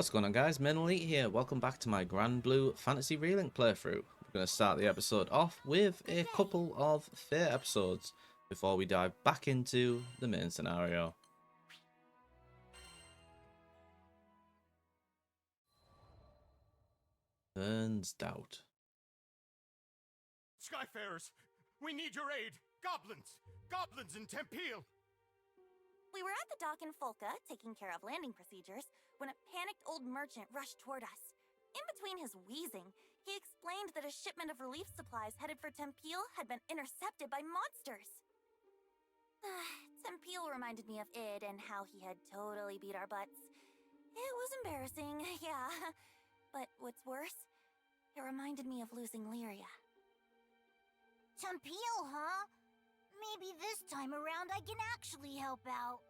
What's going on, guys? MaidenElite here. Welcome back to my Granblue Fantasy Relink playthrough. We're going to start the episode off with a couple of fair episodes before we dive back into the main scenario. Vern's doubt. Skyfarers, we need your aid! Goblins! Goblins in Tempeal! We were at the dock in Folka, taking care of landing procedures, when a panicked old merchant rushed toward us. In between his wheezing, he explained that a shipment of relief supplies headed for Tempeal had been intercepted by monsters. Tempeal reminded me of Id and how he had totally beat our butts. It was embarrassing, yeah. But what's worse, it reminded me of losing Lyria. Tempeal, huh? Maybe this time around I can actually help out.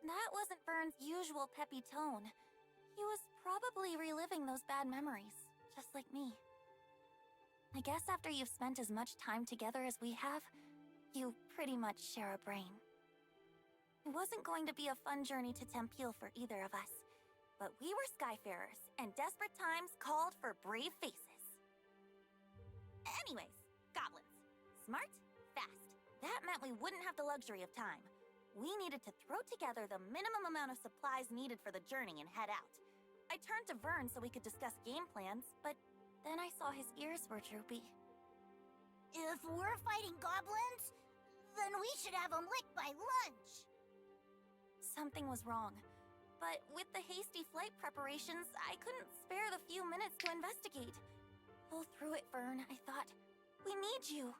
That wasn't Vern's usual peppy tone. He was probably reliving those bad memories, just like me. I guess after you've spent as much time together as we have, you pretty much share a brain. It wasn't going to be a fun journey to Tempeal for either of us, but we were skyfarers, and desperate times called for brave faces. Anyways, goblins. Smart, fast. That meant we wouldn't have the luxury of time. We needed to throw together the minimum amount of supplies needed for the journey and head out. I turned to Vern so we could discuss game plans, but then I saw his ears were droopy. If we're fighting goblins, then we should have them licked by lunch. Something was wrong. But with the hasty flight preparations, I couldn't spare the few minutes to investigate. Pull through it, Vern, I thought. We need you.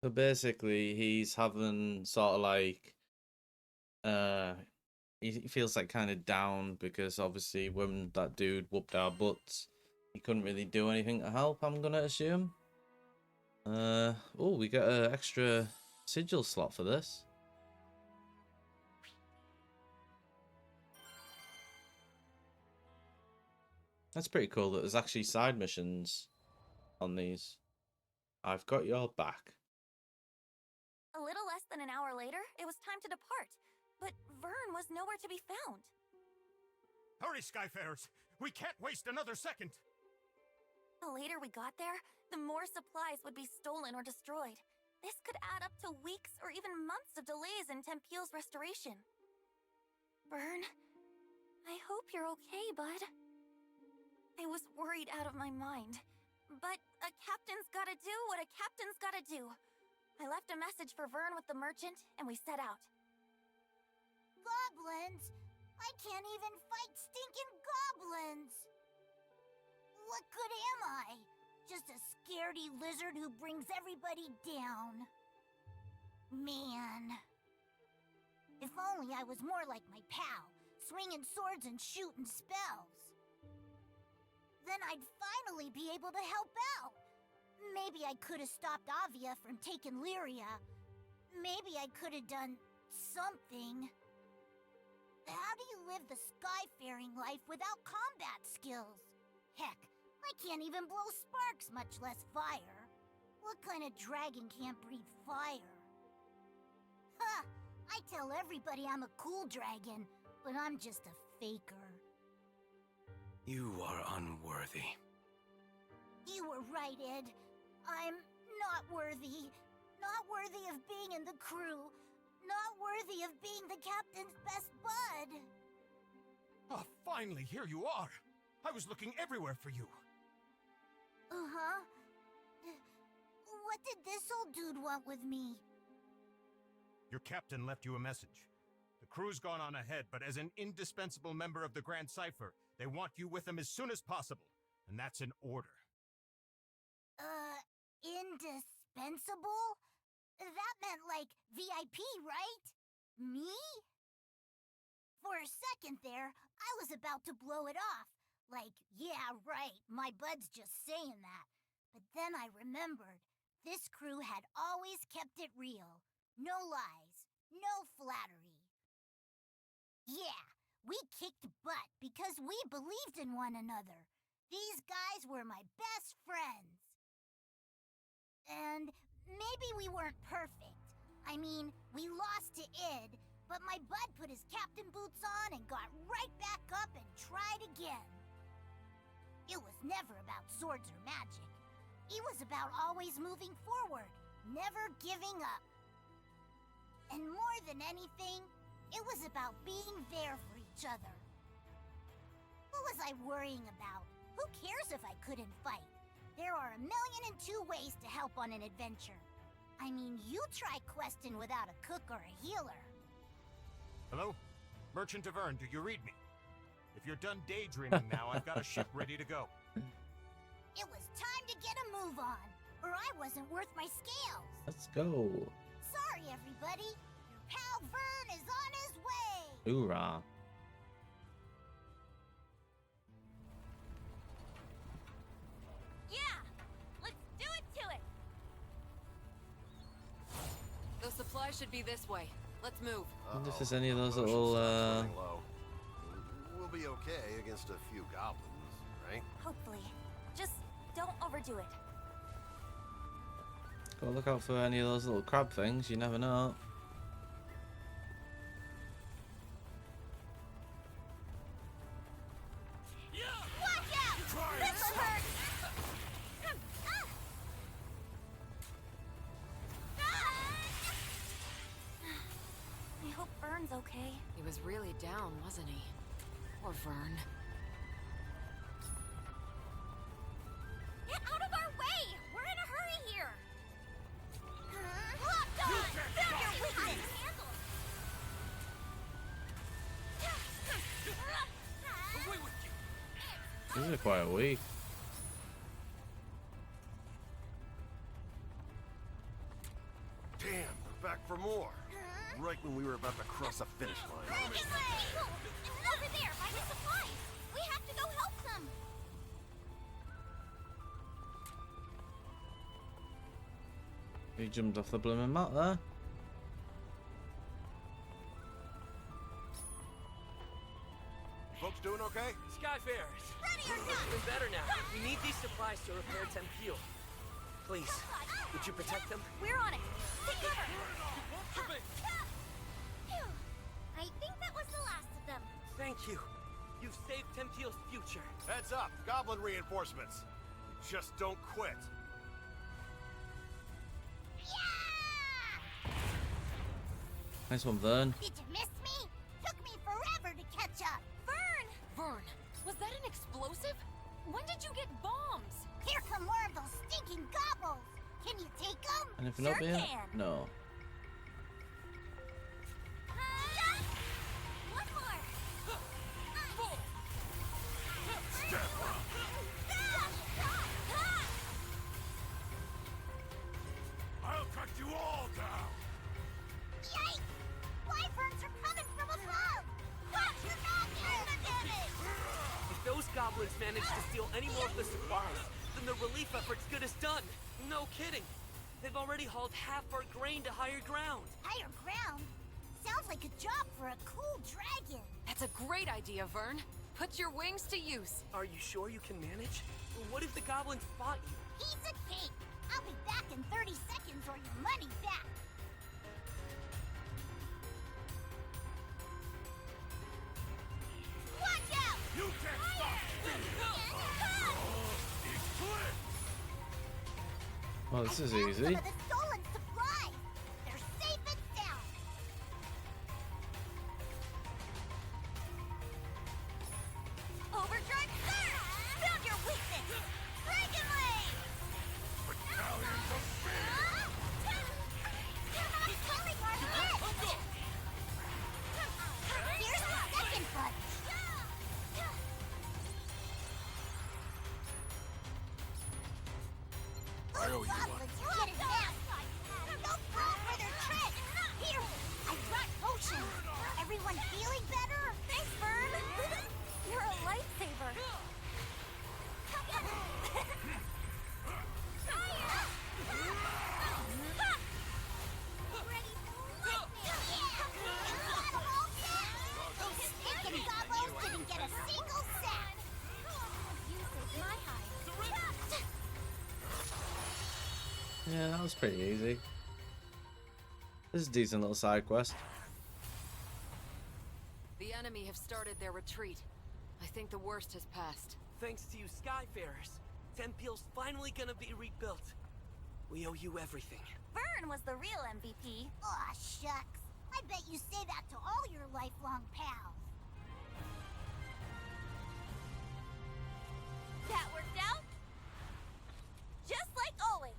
So basically, he's having sort of like, he feels like kind of down because obviously when that dude whooped our butts, he couldn't really do anything to help, I'm gonna assume. Oh, we got an extra sigil slot for this. That's pretty cool that there's actually side missions on these. I've got your back. A little less than an hour later, it was time to depart, but Vern was nowhere to be found. Hurry, Skyfarers! We can't waste another second! The later we got there, the more supplies would be stolen or destroyed. This could add up to weeks or even months of delays in Tempeal's restoration. Vern, I hope you're okay, bud. I was worried out of my mind. But a captain's gotta do what a captain's gotta do. I left a message for Vern with the merchant, and we set out. Goblins? I can't even fight stinking goblins! What good am I? Just a scaredy lizard who brings everybody down. Man. If only I was more like my pal, swinging swords and shooting spells. Then I'd finally be able to help out. Maybe I could have stopped Avia from taking Lyria. Maybe I could have done something. How do you live the skyfaring life without combat skills? Heck, I can't even blow sparks, much less fire. What kind of dragon can't breathe fire? Huh, I tell everybody I'm a cool dragon, but I'm just a faker. You are unworthy. You were right, Ed. I'm not worthy. Not worthy of being in the crew. Not worthy of being the captain's best bud. Oh, finally, here you are! I was looking everywhere for you. Uh-huh. What did this old dude want with me? Your captain left you a message. The crew's gone on ahead, but as an indispensable member of the Grand Cipher, they want you with them as soon as possible. And that's an order. Indispensable? That meant like VIP, right? Me? For a second there, I was about to blow it off. Like, yeah, right, my bud's just saying that. But then I remembered, this crew had always kept it real. No lies, no flattery. Yeah, we kicked butt because we believed in one another. These guys were my best friends. And maybe we weren't perfect, I mean, we lost to Id, but my bud put his captain boots on and got right back up and tried again. It was never about swords or magic. It was about always moving forward, never giving up. And more than anything, it was about being there for each other. What was I worrying about? Who cares if I couldn't fight? There are 1,000,002 ways to help on an adventure. I mean, you try questing without a cook or a healer. Hello? Merchant of Vern, do you read me? If you're done daydreaming now, I've got a ship ready to go. It was time to get a move on, or I wasn't worth my scales. Let's go. Sorry, everybody. Your pal Vern is on his way. Hoorah. Yeah! Let's do it to it! The supply should be this way. Let's move. I wonder if there's any of those little, We'll be okay against a few goblins, right? Hopefully. Just don't overdo it. Gotta look out for any of those little crab things, you never know. Watch out! This will hurt! I hope Vern's okay. He was really down, wasn't he? Poor Vern. Get out of our way! We're in a hurry here! Locked on! Found your weakness! These are quite weak. Damn, they're back for more. Right when we were about to cross a finish line. Over there, by the supplies! We have to go help them! He jumped off the blooming mat there. Folks doing okay? Skyfarers! Ready or not! Even better now. We need these supplies to repair Tempeel. Please, would you protect them? We're on it! Take cover! Phew. I think that was the last of them. Thank you. You've saved Tempeel's future. Heads up, goblin reinforcements. Just don't quit. Yeah! Nice one, Vern. Did you miss me? Took me forever to catch up. Vern! Vern, was that an explosive? When did you get bombs? Here come more of those stinking gobbles. Can you take them? Anything up Sure here? can. No. One more! I'll cut you all down! Yikes! Wyverns are coming from above! Watch your noggin! If those goblins manage to steal any more of the supplies, then the relief effort's good as done. No kidding. They've already hauled half our grain to higher ground. Higher ground? Sounds like a job for a cool dragon. That's a great idea, Vern. Put your wings to use. Are you sure you can manage? What if the goblins spot you? Piece of cake. I'll be back in 30 seconds or your money back. Watch out! You can't stop me! It's clear! Well, this is I found easy. Some of the stolen supplies. They're safe and sound. Overdrive surge! Found your weakness! Dragon Wave! Battalions of fear! You're not killing our men. Here's the second bunch. I owe you one. Goblins are getting mad. Don't fall for their trick. Here, I brought potions. Everyone feeling better? Thanks, Vern! You're a lifesaver! Ready for lightning? Yeah! You got 'em all set? Those stinking goblins didn't get a single sack. You saved my hide. Yeah, that was pretty easy. This is a decent little side quest. The enemy have started their retreat. I think the worst has passed. Thanks to you skyfarers, Tempeal's finally gonna be rebuilt. We owe you everything. Vern was the real MVP. Aw, shucks. I bet you say that to all your lifelong pals. That worked out? Just like always.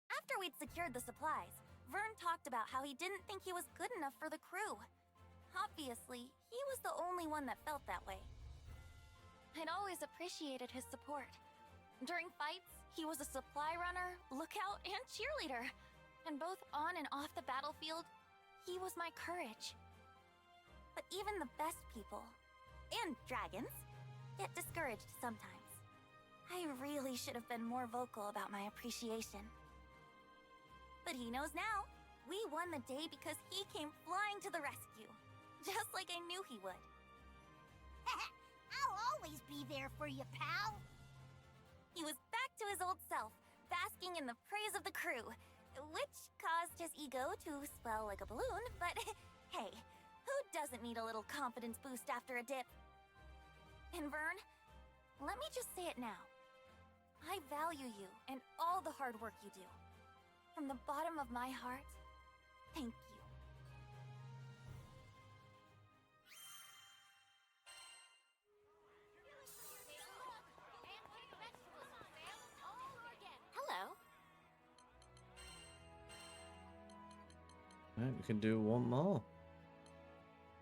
After we'd secured the supplies, Vern talked about how he didn't think he was good enough for the crew. Obviously, he was the only one that felt that way. I'd always appreciated his support. During fights, he was a supply runner, lookout, and cheerleader. And both on and off the battlefield, he was my courage. But even the best people, and dragons, get discouraged sometimes. I really should have been more vocal about my appreciation. But he knows now. We won the day because he came flying to the rescue. Just like I knew he would. I'll always be there for you, pal. He was back to his old self, basking in the praise of the crew, which caused his ego to swell like a balloon, but hey, who doesn't need a little confidence boost after a dip? And Vern, let me just say it now. I value you and all the hard work you do. From the bottom of my heart, thank you. Hello. Right, we can do one more.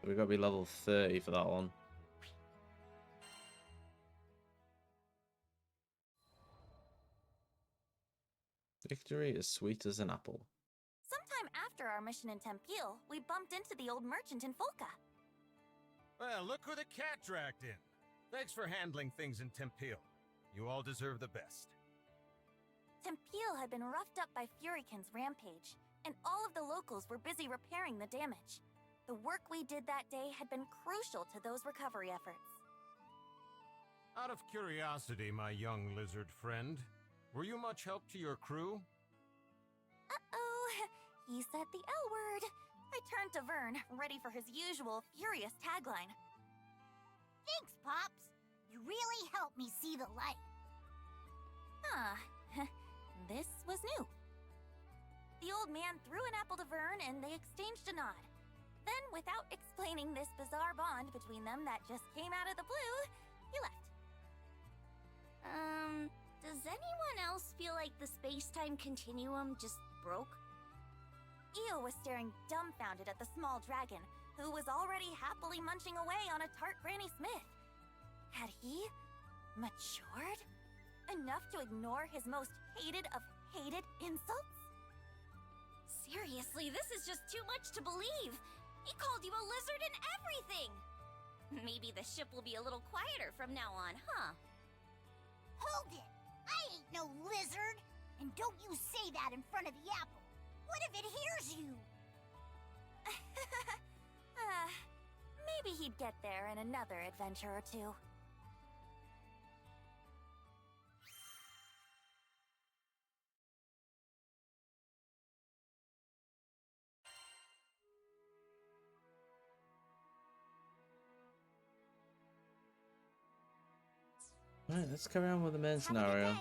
We gotta be level 30 for that one. Victory is sweet as an apple. Sometime after our mission in Tempeal, we bumped into the old merchant in Folka. Well, look who the cat dragged in. Thanks for handling things in Tempeal. You all deserve the best. Tempeal had been roughed up by Furykin's rampage, and all of the locals were busy repairing the damage. The work we did that day had been crucial to those recovery efforts. Out of curiosity, my young lizard friend, were you much help to your crew? Uh-oh, he said the L word. I turned to Vern, ready for his usual furious tagline. Thanks, Pops. You really helped me see the light. Huh. This was new. The old man threw an apple to Vern and they exchanged a nod. Then, without explaining this bizarre bond between them that just came out of the blue, he left. Does anyone else feel like the space-time continuum just broke? Io was staring dumbfounded at the small dragon, who was already happily munching away on a tart Granny Smith. Had he matured enough to ignore his most hated of hated insults? Seriously, this is just too much to believe. He called you a lizard and everything. Maybe the ship will be a little quieter from now on, huh? Hold it! I ain't no lizard! And don't you say that in front of the apple. What if it hears you? Maybe he'd get there in another adventure or two. Right, let's carry on with the main scenario.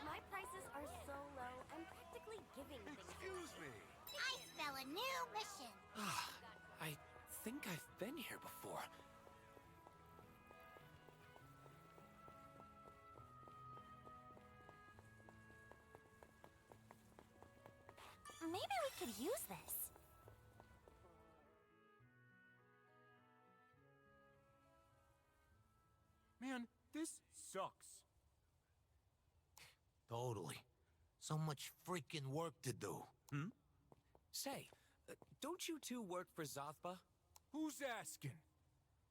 My prices are so low, I'm practically giving things. Excuse me. I smell a new mission. I think I've been here before. Maybe we could use this. Man, this sucks. Totally. So much freaking work to do. Say, don't you two work for Zothba? Who's asking?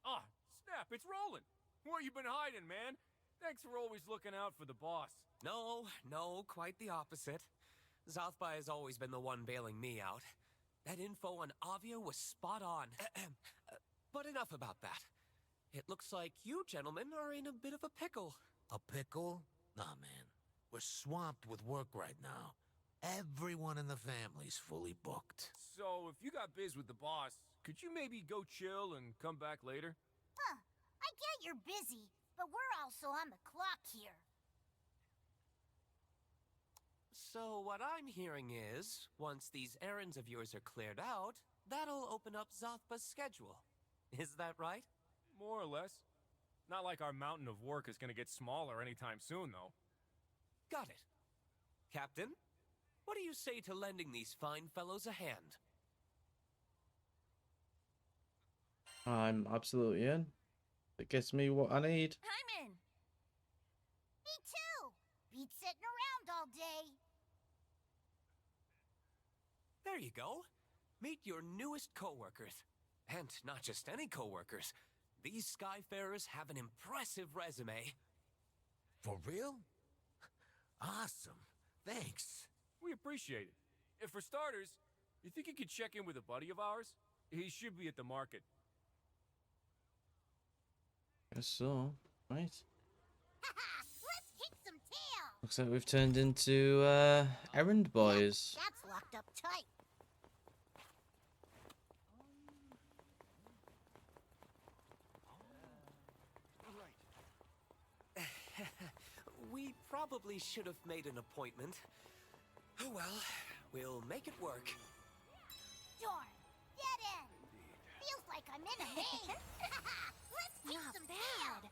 Ah, snap, it's rolling. Where you been hiding, man? Thanks for always looking out for the boss. No, quite the opposite. Zothba has always been the one bailing me out. That info on Avia was spot on. But enough about that. It looks like you gentlemen are in a bit of a pickle. A pickle? Nah, man. We're swamped with work right now. Everyone in the family's fully booked. So, if you got biz with the boss, could you maybe go chill and come back later? Huh. I get you're busy, but we're also on the clock here. So what I'm hearing is, once these errands of yours are cleared out, that'll open up Zothba's schedule. Is that right? More or less. Not like our mountain of work is gonna get smaller anytime soon, though. Got it. Captain, what do you say to lending these fine fellows a hand? I'm absolutely in. It gets me what I need. I'm in. Me too. Beat sitting around all day. There you go. Meet your newest co-workers. And not just any co-workers. These skyfarers have an impressive resume. For real? Awesome. Thanks. We appreciate it. And for starters, you think you could check in with a buddy of ours? He should be at the market. Guess so. Right. Let's kick some tail. Looks like we've turned into errand boys. That's locked up tight. We probably should have made an appointment. Oh well, we'll make it work. Darn. Dead end. Feels like I'm in a maze. Let's kick Not some bad. tail.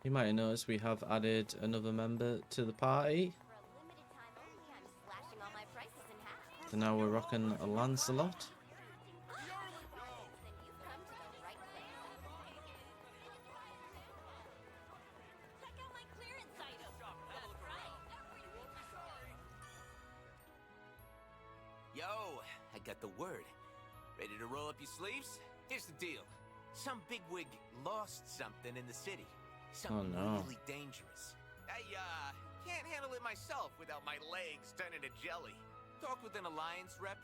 You might have noticed we have added another member to the party. For a limited time only, I'm slashing all my prices in half. So now we're rocking a Lancelot. Then you've come to the right place. Check out my clearance item. That's right. Yo, I got the word. Ready to roll up your sleeves? Here's the deal. Some bigwig lost something in the city. Something no. really dangerous. I, can't handle it myself without my legs turning to jelly. Talked with an Alliance rep.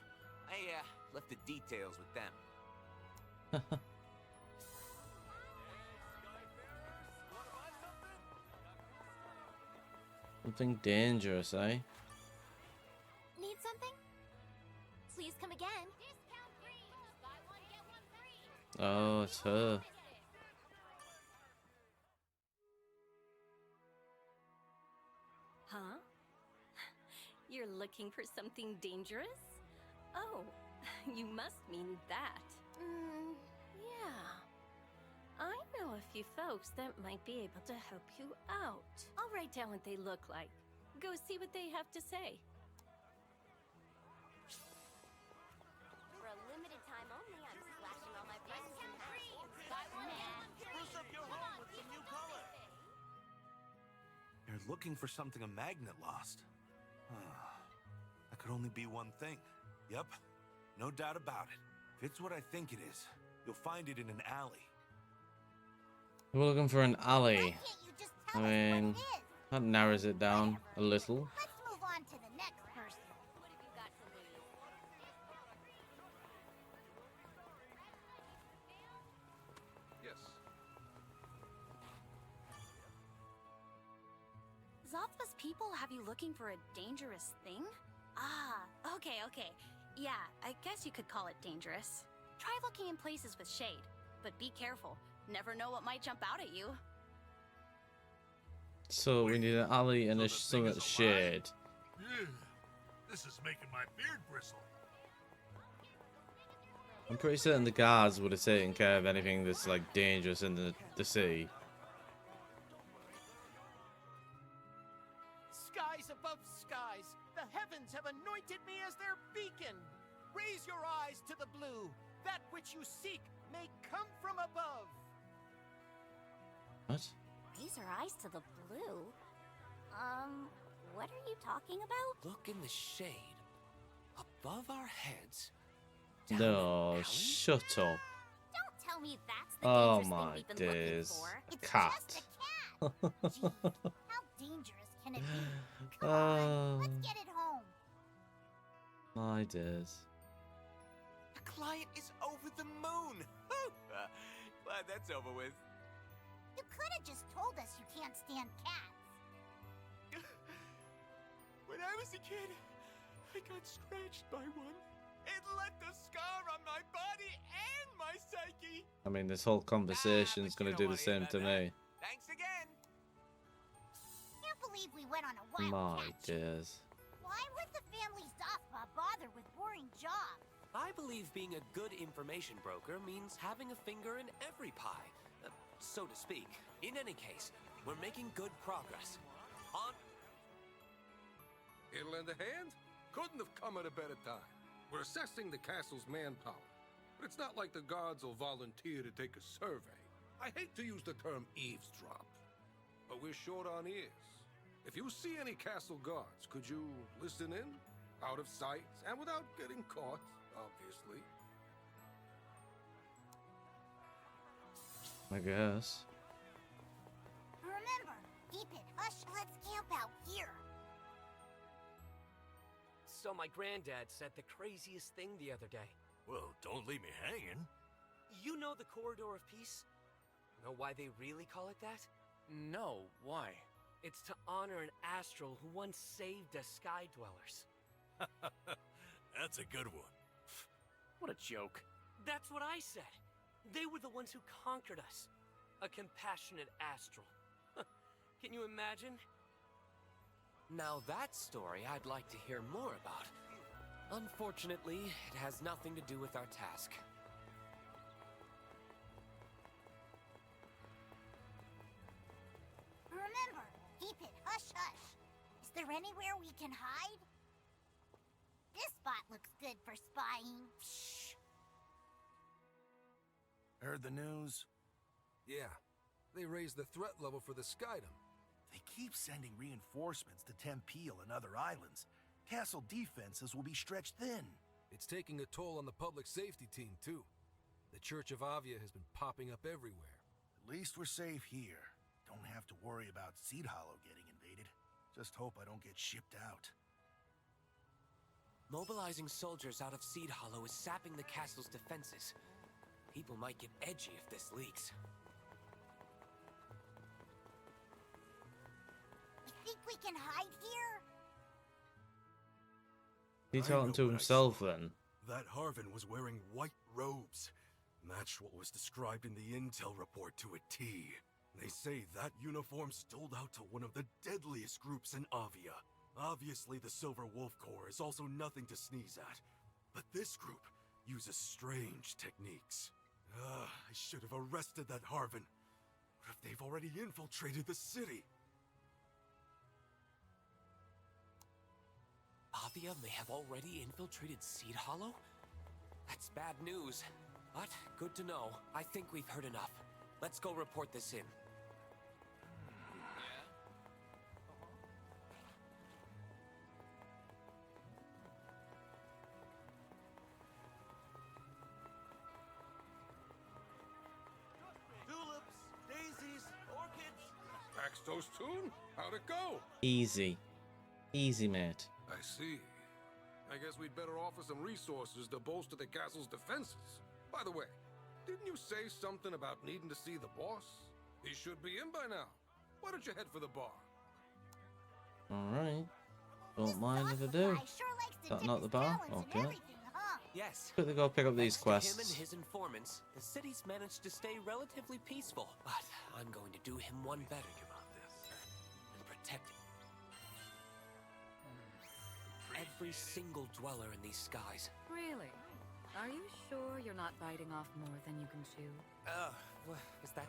I, left the details with them. Something dangerous, eh? Need something? Please come again. Discount free. Buy one, get one free. Oh, it's her. Huh? You're looking for something dangerous? Oh, you must mean that. Yeah. I know a few folks that might be able to help you out. I'll write down what they look like. Go see what they have to say. For a limited time only, I'm slashing all my prices in half. Buy one, get one free. Spruce up your home with some new color. You're looking for something a magnet lost. That could only be one thing. Yep, no doubt about it. If it's what I think it is, you'll find it in an alley. We're looking for an alley. Why can't you just I tell us mean, what it is? that narrows it down a little. Let's move on to the next person. What have you got to lose? Yes. Zothba's people have you looking for a dangerous thing? Ah, okay. Yeah, I guess you could call it dangerous. Try looking in places with shade, but be careful. Never know what might jump out at you. So we need an alley and a some shade. This is making my beard bristle. I'm pretty certain the guards would have taken care of anything that's like dangerous in the city. Skies above skies, the heavens have anointed me as their beacon. Raise your eyes to the blue. That which you seek may come from above. What? Raise our eyes to the blue. What are you talking about? Look in the shade. Above our heads. Down No, an alley? shut up. Don't tell tell me that's the Oh dangerous thing my we've been days. looking for. It's Cat. just a cat. Jeez, how dangerous can it be? Come on, let's get it home. My days. The client is over the moon. Glad that's over with. You could have just told us you can't stand cats. When I was a kid, I got scratched by one. It left a scar on my body and my psyche. I mean, this whole conversation's gonna do the same to me. Thanks again. Can't believe we went on a wild My cat chase. days. Why would the family's Dothma bother with boring jobs? I believe being a good information broker means having a finger in every pie, so to speak. In any case, we're making good progress. On. It'll lend a hand? Couldn't have come at a better time. We're assessing the castle's manpower, but it's not like the guards will volunteer to take a survey. I hate to use the term eavesdrop, but we're short on ears. If you see any castle guards, could you listen in? Out of sight and without getting caught, obviously. I guess. Remember, keep it hush. Let's camp out here. So my granddad said the craziest thing the other day. Well, don't leave me hanging. You know the Corridor of Peace? Know why they really call it that? No, why? It's to honor an astral who once saved us Sky Dwellers. That's a good one. What a joke. That's what I said. They were the ones who conquered us. A compassionate astral. Can you imagine? Now that story I'd like to hear more about. Unfortunately, it has nothing to do with our task. Remember, keep it hush hush. Is there anywhere we can hide? This spot looks good for spying. Shh. Heard the news? Yeah, they raised the threat level for the Skydom. They keep sending reinforcements to Tempeal and other islands. Castle defenses will be stretched thin. It's taking a toll on the public safety team, too. The Church of Avia has been popping up everywhere. At least we're safe here. Don't have to worry about Seed Hollow getting invaded. Just hope I don't get shipped out. Mobilizing soldiers out of Seed Hollow is sapping the castle's defenses. People might get edgy if this leaks. You think we can hide here? He's talking to himself then. That Harvin was wearing white robes. Matched what was described in the intel report to a T. They say that uniform stood out to one of the deadliest groups in Avia. Obviously, the Silver Wolf Corps is also nothing to sneeze at. But this group uses strange techniques. I should have arrested that Harvin. What if they've already infiltrated the city? Avia may have already infiltrated Seed Hollow? That's bad news, but good to know. I think we've heard enough. Let's go report this in. Tulips, daisies, orchids. Paxtos tune? How'd it go? Easy. Easy, mate. I see. I guess we'd better offer some resources to bolster the castle's defenses. By the way, didn't you say something about needing to see the boss? He should be in by now. Why don't you head for the bar? Alright. Don't mind if I do. That not the bar? Okay. Yes. Quickly go pick up these Thanks to him and quests. his informants, the city's managed to stay relatively peaceful. But I'm going to do him one better and protect him. Every single dweller in these skies. Really? Are you sure you're not biting off more than you can chew? Was that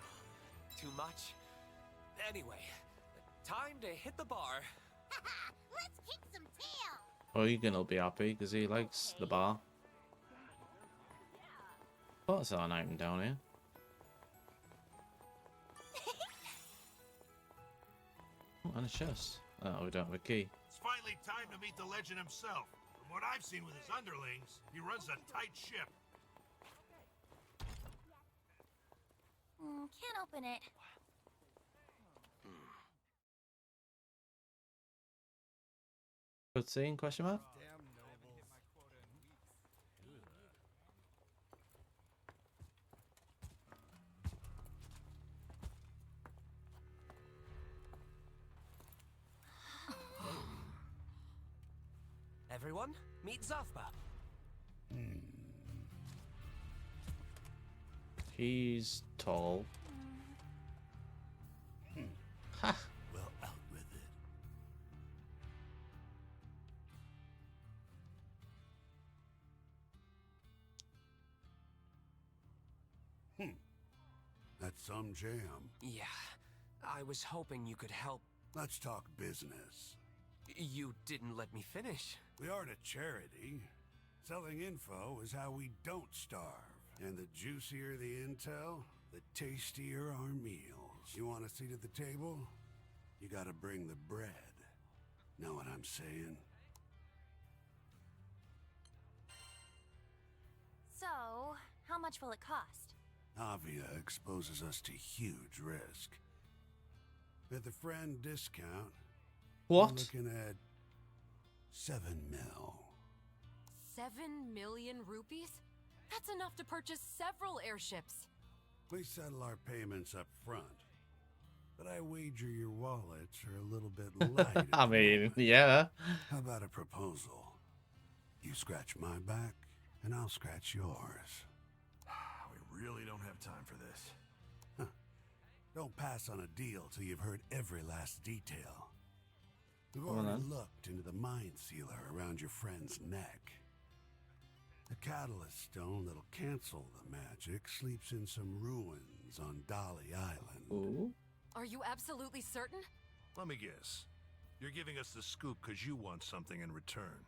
too much? Anyway, time to hit the bar. Let's kick some tail. Oh, you're gonna be happy because he likes the bar. Thought I saw an item down here. Oh, and a chest. Oh, we don't have a key. It's finally time to meet the legend himself. From what I've seen with his underlings, he runs a tight ship. Can't open it. Good scene, question mark? Everyone, meet Zafba. He's tall. Ha! Well, out with it. That's some jam. Yeah, I was hoping you could help. Let's talk business. You didn't let me finish. We aren't a charity. Selling info is how we don't starve. And the juicier the intel, the tastier our meals. You want a seat at the table? You gotta bring the bread. Know what I'm saying? So, how much will it cost? Avia exposes us to huge risk. At the friend discount, What? we're looking at 7 mil. 7 million rupees? That's enough to purchase several airships. We settle our payments up front. But I wager your wallets are a little bit light. I mean, yeah. How about a proposal? You scratch my back, and I'll scratch yours. We really don't have time for this. Don't pass on a deal till you've heard every last detail. We've Come on, already then. looked into the mind sealer around your friend's neck. The catalyst stone that'll cancel the magic sleeps in some ruins on Dolly Island. Ooh. Are you absolutely certain? Let me guess. You're giving us the scoop because you want something in return.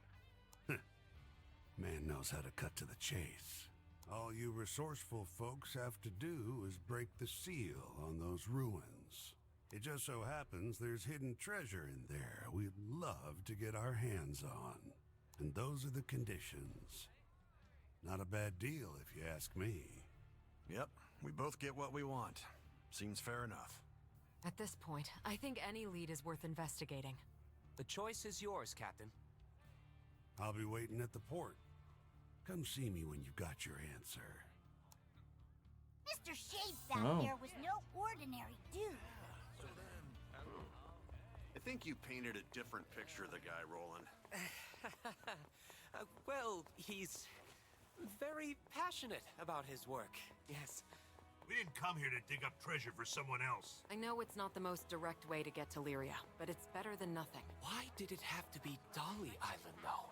Man knows how to cut to the chase. All you resourceful folks have to do is break the seal on those ruins. It just so happens there's hidden treasure in there we'd love to get our hands on. And those are the conditions. Not a bad deal, if you ask me. Yep, we both get what we want. Seems fair enough. At this point, I think any lead is worth investigating. The choice is yours, Captain. I'll be waiting at the port. Come see me when you've got your answer. Mr. Shades back Oh. there was no ordinary dude. I think you painted a different picture of the guy, Roland. Well, he's very passionate about his work. Yes. We didn't come here to dig up treasure for someone else. I know it's not the most direct way to get to Lyria, but it's better than nothing. Why did it have to be Dolly Island, though?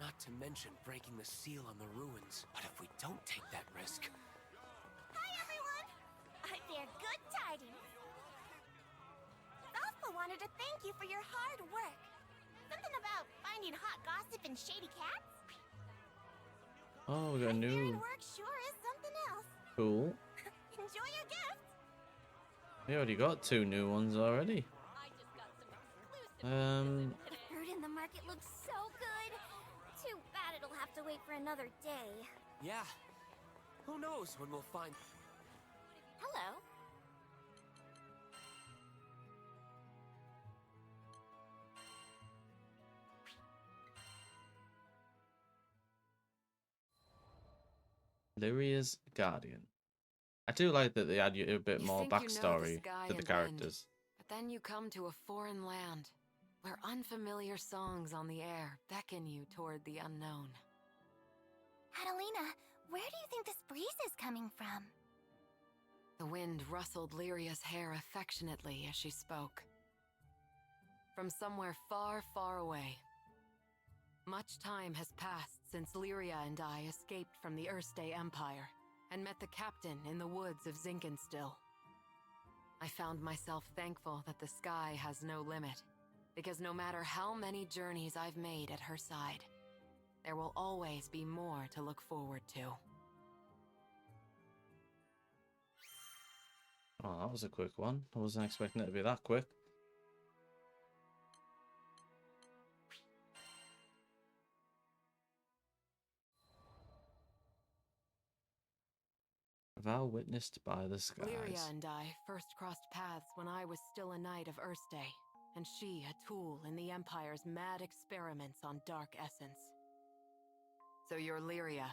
Not to mention breaking the seal on the ruins. But if we don't take that risk... Hi, everyone! I bear good tidings. Alpha wanted to thank you for your hard work. Something about finding hot gossip and shady cats? Oh, we got a new. Work sure is something else. Cool. Enjoy your gift. We already got 2 new ones already. The fruit in the market looks so good. Too bad it'll have to wait for another day. Yeah. Who knows when we'll find... Hello. Lyria's Guardian. I do like that they add a bit You more think you know the backstory sky to the and characters. But then you come to a foreign land, where unfamiliar songs on the air beckon you toward the unknown. Adelina, where do you think this breeze is coming from? The wind rustled Lyria's hair affectionately as she spoke. From somewhere far, far away. Much time has passed since Lyria and I escaped from the Erste Empire and met the captain in the woods of Zinkenstill. I found myself thankful that the sky has no limit, because no matter how many journeys I've made at her side, there will always be more to look forward to. Oh, that was a quick one. I wasn't expecting it to be that quick. A vow witnessed by the skies. Lyria and I first crossed paths when I was still a knight of Erste, and she a tool in the Empire's mad experiments on dark essence. So you're Lyria.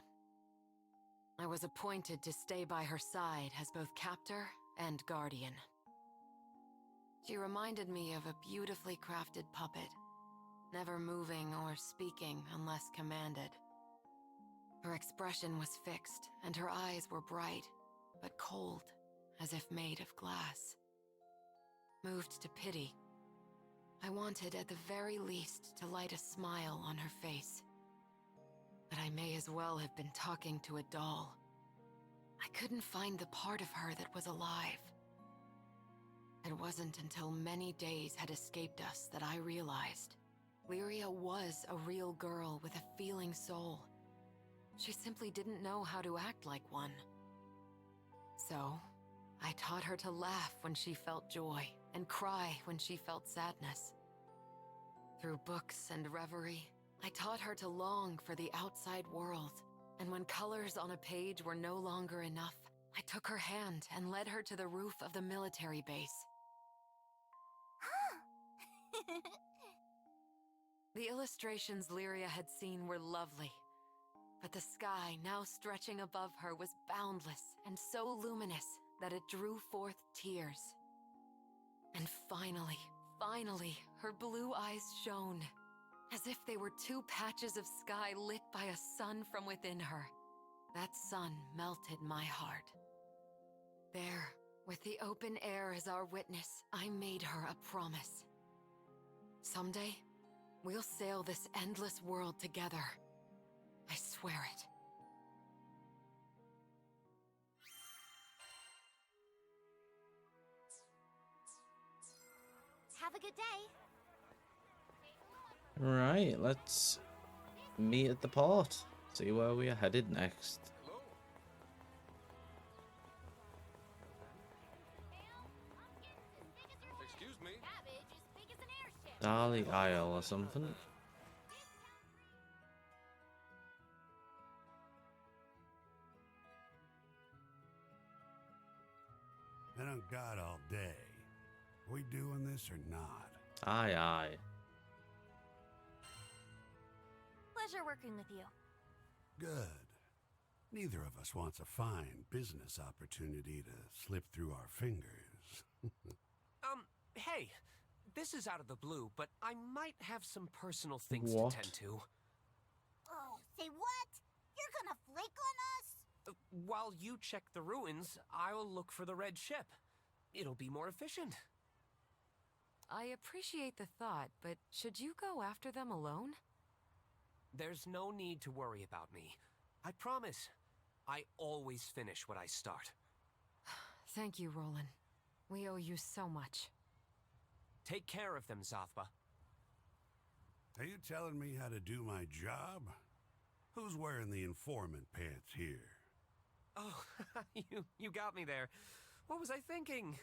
I was appointed to stay by her side as both captor and guardian. She reminded me of a beautifully crafted puppet, never moving or speaking unless commanded. Her expression was fixed, and her eyes were bright, but cold, as if made of glass. Moved to pity, I wanted at the very least to light a smile on her face. But I may as well have been talking to a doll. I couldn't find the part of her that was alive. It wasn't until many days had escaped us that I realized Lyria was a real girl with a feeling soul. She simply didn't know how to act like one. So, I taught her to laugh when she felt joy and cry when she felt sadness. Through books and reverie, I taught her to long for the outside world, and when colors on a page were no longer enough, I took her hand and led her to the roof of the military base. The illustrations Lyria had seen were lovely, but the sky now stretching above her was boundless and so luminous that it drew forth tears. And finally, her blue eyes shone, as if they were two patches of sky lit by a sun from within her. That sun melted my heart. There, with the open air as our witness, I made her a promise. Someday, we'll sail this endless world together. I swear it. Have a good day. Right, let's meet at the port. See where we are headed next. Excuse me? Darley Isle or something. Been on guard all day. We doing this or not? Aye, aye. Pleasure working with you. Good. Neither of us wants a fine business opportunity to slip through our fingers. Hey, this is out of the blue, but I might have some personal things What? to tend to. Oh, say what? You're gonna flake on us? While you check the ruins, I'll look for the red ship. It'll be more efficient. I appreciate the thought, but should you go after them alone? There's no need to worry about me. I promise. I always finish what I start. Thank you, Roland. We owe you so much. Take care of them, Zathba. Are you telling me how to do my job? Who's wearing the informant pants here? Oh, you got me there. What was I thinking?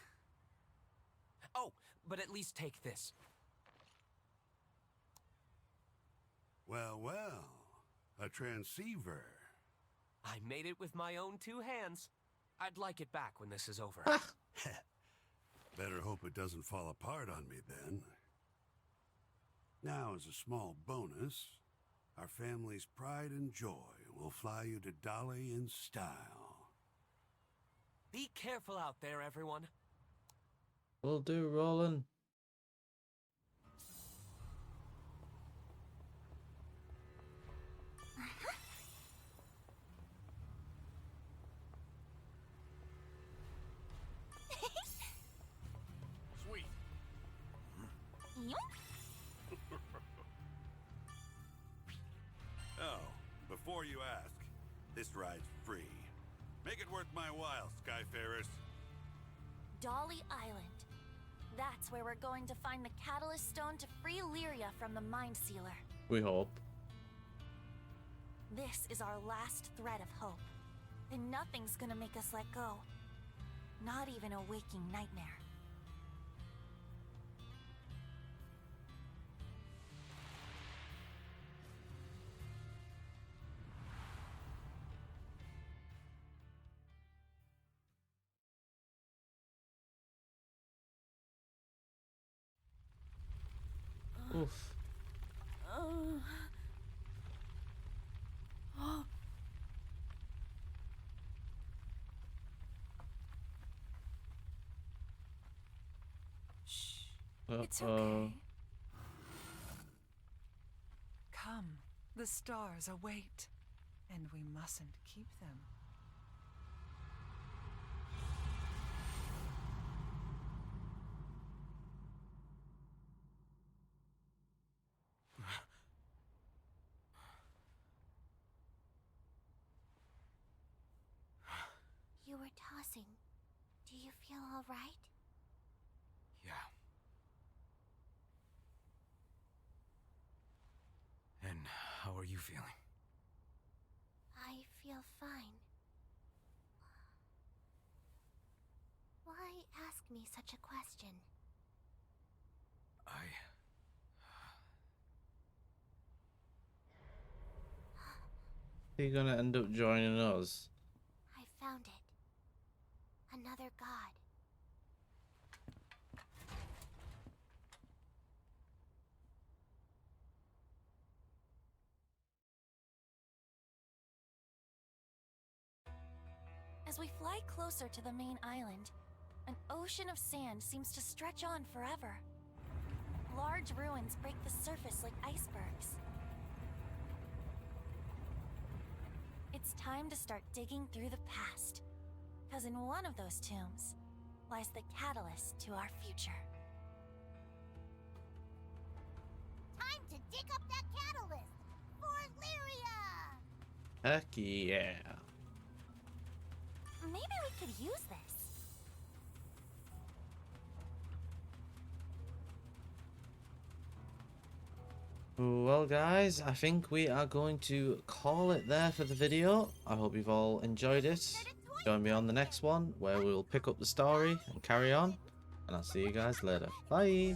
Oh, but at least take this. Well, a transceiver. I made it with my own two hands. I'd like it back when this is over. Better hope it doesn't fall apart on me then. Now, as a small bonus, our family's pride and joy will fly you to Dolly in style. Be careful out there, everyone. Will do, Roland. Sweet. Oh, before you ask, this ride's free. Make it worth my while, skyfarers. Dolly Island. That's where we're going to find the Catalyst Stone to free Lyria from the Mind Sealer. We hope. This is our last thread of hope. And nothing's gonna make us let go. Not even a waking nightmare. Oof. It's okay. Come, the stars await, and we mustn't keep them. You were tossing. Do you feel all right? Yeah. And how are you feeling? I feel fine. Why ask me such a question? You're gonna end up joining us. I found it. Another god. As we fly closer to the main island, an ocean of sand seems to stretch on forever. Large ruins break the surface like icebergs. It's time to start digging through the past, because in one of those tombs lies the catalyst to our future. Time to dig up that catalyst! For Lyria! Heck yeah. Maybe we could use this. Well guys, I think we are going to call it there for the video. I hope you've all enjoyed it. Join me on the next one where we'll pick up the story and carry on. And I'll see you guys later. Bye!